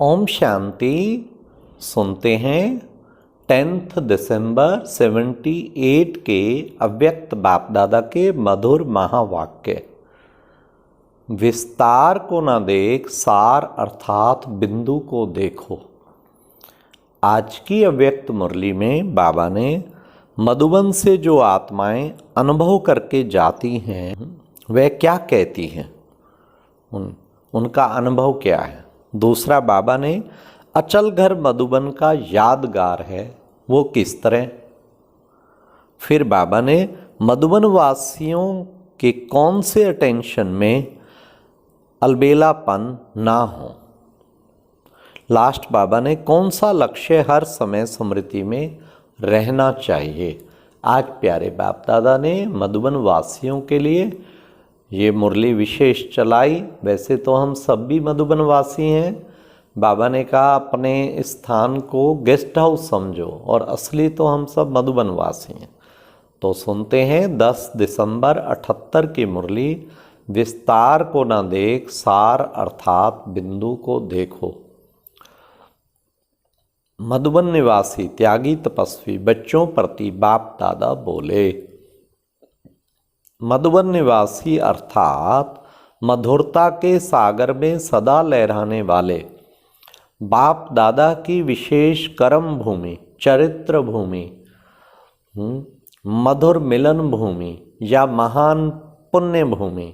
ओम शांति। सुनते हैं 10 दिसंबर 78 के अव्यक्त बाप दादा के मधुर महावाक्य। विस्तार को न देख, सार अर्थात बिंदु को देखो। आज की अव्यक्त मुरली में बाबा ने मधुबन से जो आत्माएं अनुभव करके जाती हैं वह क्या कहती हैं, उनका अनुभव क्या है। दूसरा, बाबा ने अचल घर मधुबन का यादगार है, वो किस तरह। फिर बाबा ने मधुबन वासियों के कौन से अटेंशन में अलबेलापन ना हो। लास्ट, बाबा ने कौन सा लक्ष्य हर समय स्मृति में रहना चाहिए। आज प्यारे बाप दादा ने मधुबन वासियों के लिए ये मुरली विशेष चलाई। वैसे तो हम सब भी मधुबन वासी हैं। बाबा ने कहा अपने स्थान को गेस्ट हाउस समझो, और असली तो हम सब मधुबन वासी हैं। तो सुनते हैं 10 दिसंबर 78 की मुरली। विस्तार को न देख, सार अर्थात बिंदु को देखो। मधुबन निवासी त्यागी तपस्वी बच्चों प्रति बाप दादा बोले। मधुबन निवासी अर्थात मधुरता के सागर में सदा लहराने वाले बाप दादा की विशेष कर्म भूमि, चरित्र भूमि, मधुर मिलन भूमि या महान पुण्य भूमि,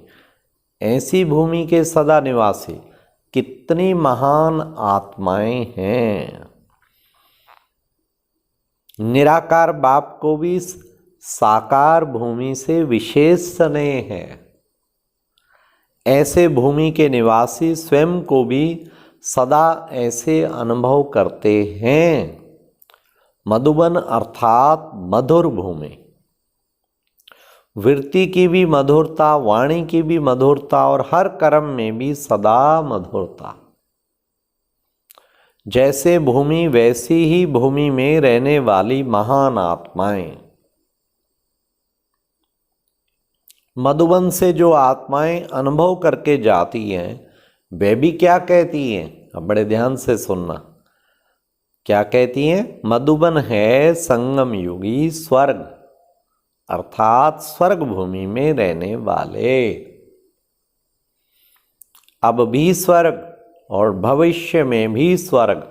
ऐसी भूमि के सदा निवासी कितनी महान आत्माएं हैं। निराकार बाप को भी साकार भूमि से विशेष स्नेह है। ऐसे भूमि के निवासी स्वयं को भी सदा ऐसे अनुभव करते हैं। मधुबन अर्थात मधुर भूमि, वृत्ति की भी मधुरता, वाणी की भी मधुरता और हर कर्म में भी सदा मधुरता। जैसे भूमि वैसी ही भूमि में रहने वाली महान आत्माएं। मधुबन से जो आत्माएं अनुभव करके जाती हैं वे भी क्या कहती हैं। अब बड़े ध्यान से सुनना, क्या कहती हैं। मधुबन है संगम युगी स्वर्ग, अर्थात स्वर्ग भूमि में रहने वाले। अब भी स्वर्ग और भविष्य में भी स्वर्ग,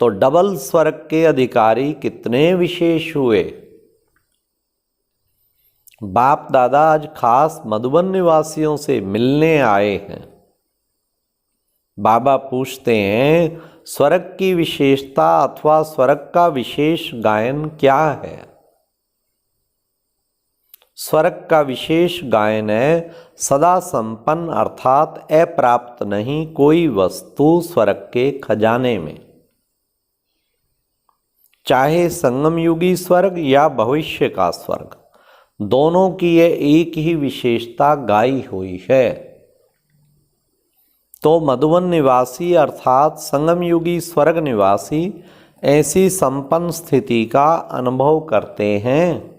तो डबल स्वर्ग के अधिकारी कितने विशेष हुए। बाप दादा आज खास मधुबन निवासियों से मिलने आए हैं। बाबा पूछते हैं स्वर्ग की विशेषता अथवा स्वर्ग का विशेष गायन क्या है। स्वर्ग का विशेष गायन है सदा संपन्न अर्थात अप्राप्त नहीं कोई वस्तु स्वर्ग के खजाने में। चाहे संगम युगी स्वर्ग या भविष्य का स्वर्ग, दोनों की यह एक ही विशेषता गाई हुई है। तो मधुबन निवासी अर्थात संगम युगी स्वर्ग निवासी ऐसी संपन्न स्थिति का अनुभव करते हैं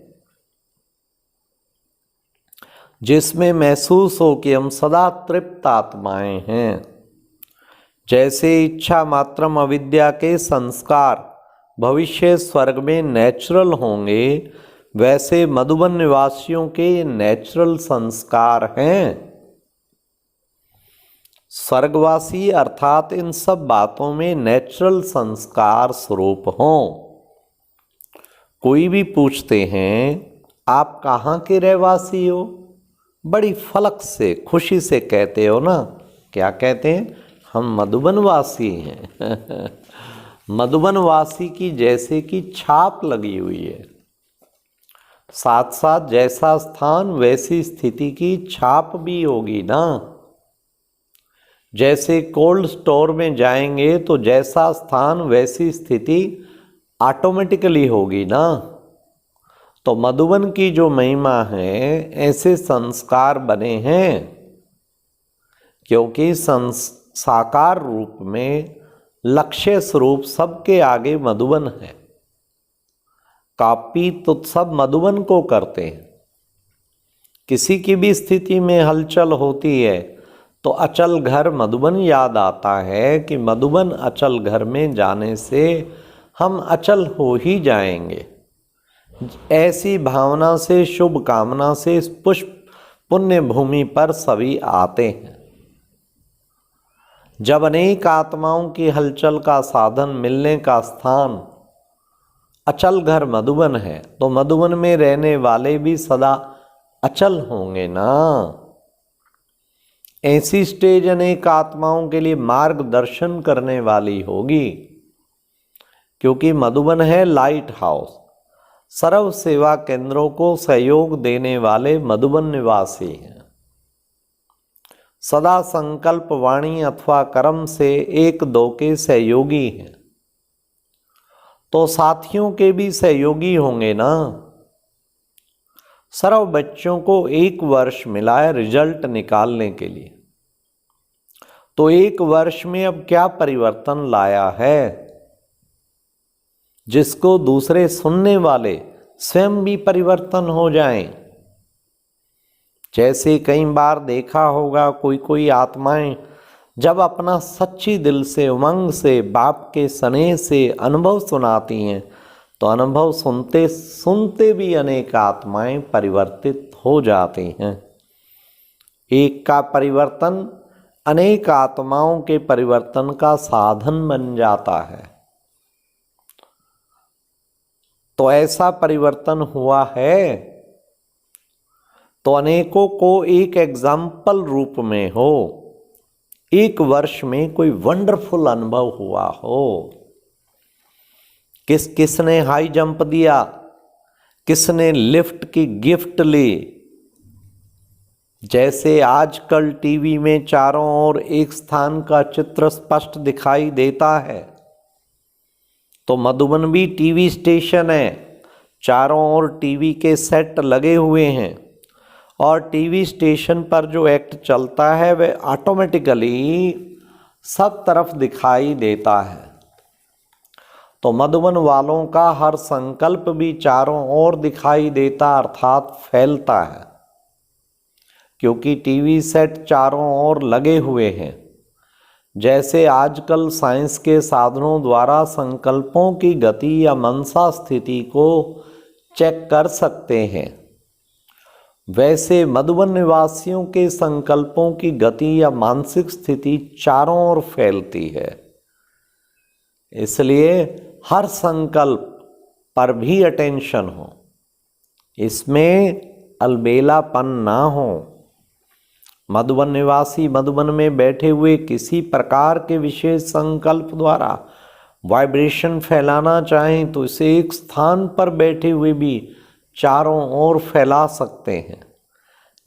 जिसमें महसूस हो कि हम सदा तृप्त आत्माएं हैं। जैसे इच्छा मात्रम अविद्या के संस्कार भविष्य स्वर्ग में नेचुरल होंगे, वैसे मधुबन निवासियों के नेचुरल संस्कार हैं। स्वर्गवासी अर्थात इन सब बातों में नेचुरल संस्कार स्वरूप हों। कोई भी पूछते हैं आप कहाँ के रहवासी हो, बड़ी फलक से खुशी से कहते हो ना। क्या कहते हैं, हम मधुबन वासी हैं। मधुबन वासी की जैसे कि छाप लगी हुई है। साथ साथ जैसा स्थान वैसी स्थिति की छाप भी होगी ना। जैसे कोल्ड स्टोर में जाएंगे तो जैसा स्थान वैसी स्थिति ऑटोमेटिकली होगी ना। तो मधुबन की जो महिमा है ऐसे संस्कार बने हैं क्योंकि साकार रूप में लक्ष्य स्वरूप सबके आगे मधुबन है। कॉपी तो सब मधुबन को करते हैं। किसी की भी स्थिति में हलचल होती है तो अचल घर मधुबन याद आता है कि मधुबन अचल घर में जाने से हम अचल हो ही जाएंगे। ऐसी भावना से, शुभ कामना से इस पुष्प पुण्य भूमि पर सभी आते हैं। जब अनेक आत्माओं की हलचल का साधन, मिलने का स्थान अचल घर मधुबन है, तो मधुबन में रहने वाले भी सदा अचल होंगे ना। ऐसी स्टेज अनेक आत्माओं के लिए मार्गदर्शन करने वाली होगी, क्योंकि मधुबन है लाइट हाउस। सर्व सेवा केंद्रों को सहयोग देने वाले मधुबन निवासी हैं। सदा संकल्प, वाणी अथवा कर्म से एक दो के सहयोगी हैं, तो साथियों के भी सहयोगी होंगे ना। सर्व बच्चों को 1 वर्ष मिला है रिजल्ट निकालने के लिए, तो 1 वर्ष में अब क्या परिवर्तन लाया है, जिसको दूसरे सुनने वाले स्वयं भी परिवर्तन हो जाएं। जैसे कई बार देखा होगा, कोई आत्माएं जब अपना सच्ची दिल से, उमंग से, बाप के स्नेह से अनुभव सुनाती हैं, तो अनुभव सुनते सुनते भी अनेक आत्माएं परिवर्तित हो जाती हैं। एक का परिवर्तन अनेक आत्माओं के परिवर्तन का साधन बन जाता है। तो ऐसा परिवर्तन हुआ है, तो अनेकों को एक एग्जाम्पल रूप में हो, 1 वर्ष में कोई वंडरफुल अनुभव हुआ हो। किसने हाई जंप दिया, किसने लिफ्ट की गिफ्ट ली। जैसे आजकल टीवी में चारों ओर एक स्थान का चित्र स्पष्ट दिखाई देता है, तो मधुबन भी टीवी स्टेशन है। चारों ओर टीवी के सेट लगे हुए हैं, और टीवी स्टेशन पर जो एक्ट चलता है वह ऑटोमेटिकली सब तरफ दिखाई देता है। तो मधुबन वालों का हर संकल्प भी चारों ओर दिखाई देता, अर्थात फैलता है, क्योंकि टीवी सेट चारों ओर लगे हुए हैं। जैसे आजकल साइंस के साधनों द्वारा संकल्पों की गति या मनसा स्थिति को चेक कर सकते हैं, वैसे मधुबन निवासियों के संकल्पों की गति या मानसिक स्थिति चारों ओर फैलती है। इसलिए हर संकल्प पर भी अटेंशन हो, इसमें अलबेलापन ना हो। मधुबन निवासी मधुबन में बैठे हुए किसी प्रकार के विशेष संकल्प द्वारा वाइब्रेशन फैलाना चाहें, तो इसे एक स्थान पर बैठे हुए भी चारों ओर फैला सकते हैं।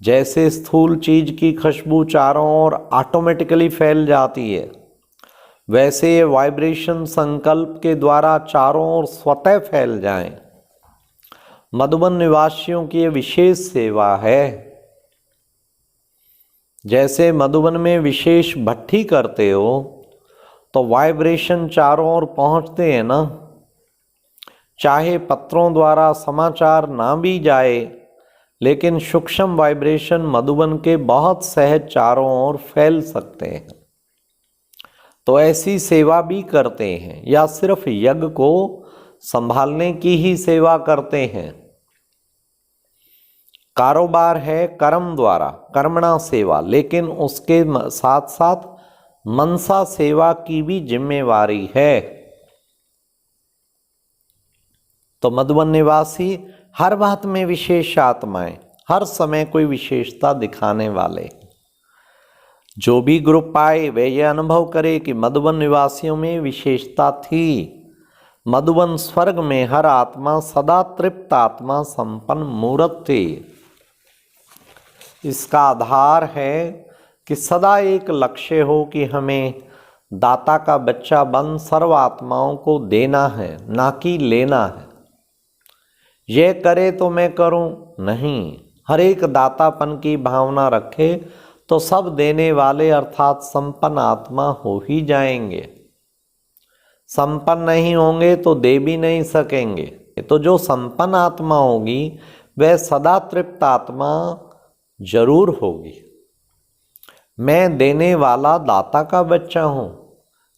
जैसे स्थूल चीज की खुशबू चारों ओर ऑटोमेटिकली फैल जाती है, वैसे ये वाइब्रेशन संकल्प के द्वारा चारों ओर स्वतः फैल जाएं। मधुबन निवासियों की ये विशेष सेवा है। जैसे मधुबन में विशेष भट्ठी करते हो, तो वाइब्रेशन चारों ओर पहुंचते हैं ना। चाहे पत्रों द्वारा समाचार ना भी जाए, लेकिन सूक्ष्म वाइब्रेशन मधुबन के बहुत सहज चारों ओर फैल सकते हैं। तो ऐसी सेवा भी करते हैं, या सिर्फ यज्ञ को संभालने की ही सेवा करते हैं। कारोबार है कर्म द्वारा, कर्मणा सेवा, लेकिन उसके साथ साथ मनसा सेवा की भी जिम्मेवारी है। तो मधुबन निवासी हर बात में विशेष आत्माएं, हर समय कोई विशेषता दिखाने वाले। जो भी ग्रुप आए वे ये अनुभव करे कि मधुबन निवासियों में विशेषता थी। मधुबन स्वर्ग में हर आत्मा सदा तृप्त आत्मा संपन्न मूर्त थी। इसका आधार है कि सदा एक लक्ष्य हो कि हमें दाता का बच्चा बन सर्व आत्माओं को देना है, ना कि लेना है। ये करे तो मैं करूं, नहीं। हर एक दातापन की भावना रखे तो सब देने वाले अर्थात संपन्न आत्मा हो ही जाएंगे। संपन्न नहीं होंगे तो दे भी नहीं सकेंगे। तो जो संपन्न आत्मा होगी वह सदा तृप्त आत्मा जरूर होगी। मैं देने वाला दाता का बच्चा हूँ,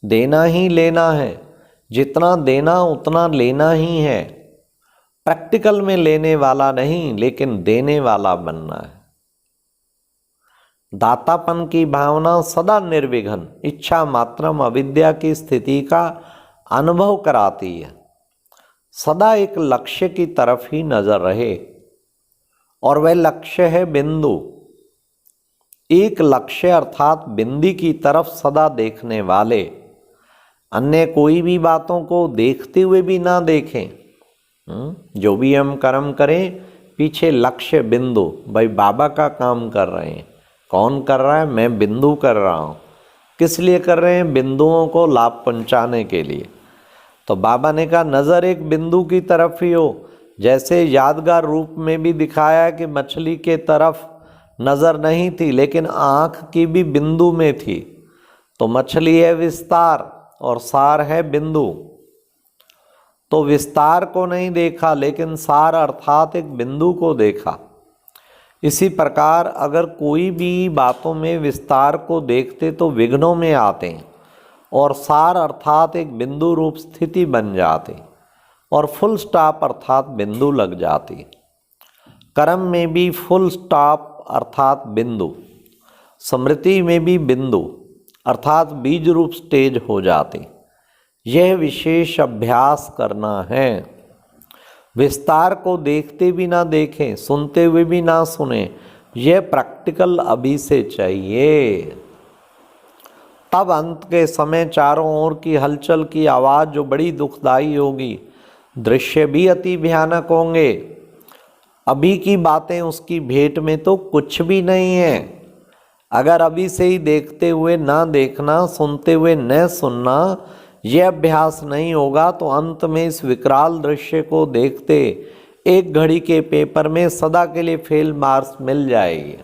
देना ही लेना है, जितना देना उतना लेना ही है। प्रैक्टिकल में लेने वाला नहीं लेकिन देने वाला बनना है। दातापन की भावना सदा निर्विघ्न इच्छा मात्रम अविद्या की स्थिति का अनुभव कराती है। सदा एक लक्ष्य की तरफ ही नजर रहे और वह लक्ष्य है बिंदु। एक लक्ष्य अर्थात बिंदी की तरफ सदा देखने वाले, अन्य कोई भी बातों को देखते हुए भी ना देखें। जो भी हम कर्म करें पीछे लक्ष्य बिंदु। भाई बाबा का काम कर रहे हैं, कौन कर रहा है? मैं बिंदु कर रहा हूँ। किस लिए कर रहे हैं? बिंदुओं को लाभ पहुँचाने के लिए। तो बाबा ने कहा नज़र एक बिंदु की तरफ ही हो। जैसे यादगार रूप में भी दिखाया कि मछली के तरफ नज़र नहीं थी लेकिन आँख की भी बिंदु में थी। तो मछली है विस्तार और सार है बिंदु। तो विस्तार को नहीं देखा लेकिन सार अर्थात एक बिंदु को देखा। इसी प्रकार अगर कोई भी बातों में विस्तार को देखते तो विघ्नों में आते और सार अर्थात एक बिंदु रूप स्थिति बन जाती और फुल स्टॉप अर्थात बिंदु लग जाती। कर्म में भी फुल स्टॉप अर्थात बिंदु, स्मृति में भी बिंदु अर्थात बीज रूप स्टेज हो जाती। यह विशेष अभ्यास करना है। विस्तार को देखते भी ना देखें, सुनते हुए भी ना सुने, यह प्रैक्टिकल अभी से चाहिए। तब अंत के समय चारों ओर की हलचल की आवाज़ जो बड़ी दुखदाई होगी, दृश्य भी अति भयानक होंगे। अभी की बातें उसकी भेंट में तो कुछ भी नहीं है। अगर अभी से ही देखते हुए ना देखना, सुनते हुए न सुनना, यह अभ्यास नहीं होगा तो अंत में इस विकराल दृश्य को देखते एक घड़ी के पेपर में सदा के लिए फेल मार्क्स मिल जाएगी।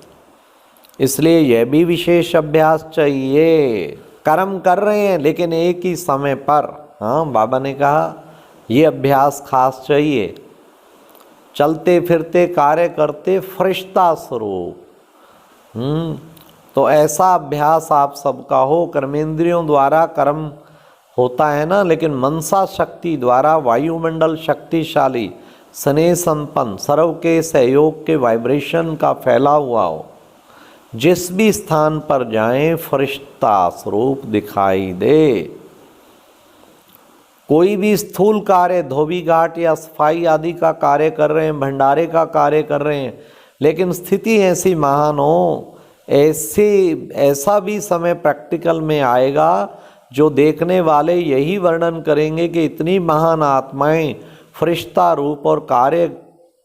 इसलिए यह भी विशेष अभ्यास चाहिए। कर्म कर रहे हैं लेकिन एक ही समय पर। हाँ, बाबा ने कहा यह अभ्यास खास चाहिए। चलते फिरते कार्य करते फरिश्ता स्वरूप। तो ऐसा अभ्यास आप सबका हो। कर्मेंद्रियों द्वारा कर्म होता है ना, लेकिन मनसा शक्ति द्वारा वायुमंडल शक्तिशाली, स्नेह संपन्न, सर्व के सहयोग के वाइब्रेशन का फैला हुआ हो। जिस भी स्थान पर जाएं फरिश्ता स्वरूप दिखाई दे। कोई भी स्थूल कार्य, धोबी घाट या सफाई आदि का कार्य कर रहे हैं, भंडारे का कार्य कर रहे हैं, लेकिन स्थिति ऐसी महान हो, ऐसा भी समय प्रैक्टिकल में आएगा जो देखने वाले यही वर्णन करेंगे कि इतनी महान आत्माएं फरिश्ता रूप और कार्य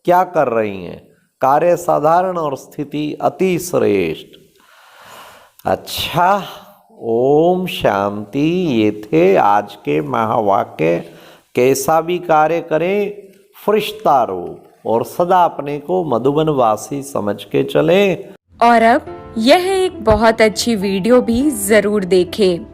क्या कर रही हैं। कार्य साधारण और स्थिति अति श्रेष्ठ। अच्छा, ओम शांति। ये थे आज के महावाक्य। कैसा भी कार्य करें फरिश्ता रूप और सदा अपने को मधुबन वासी समझ के चलें। और अब यह एक बहुत अच्छी वीडियो भी जरूर देखें।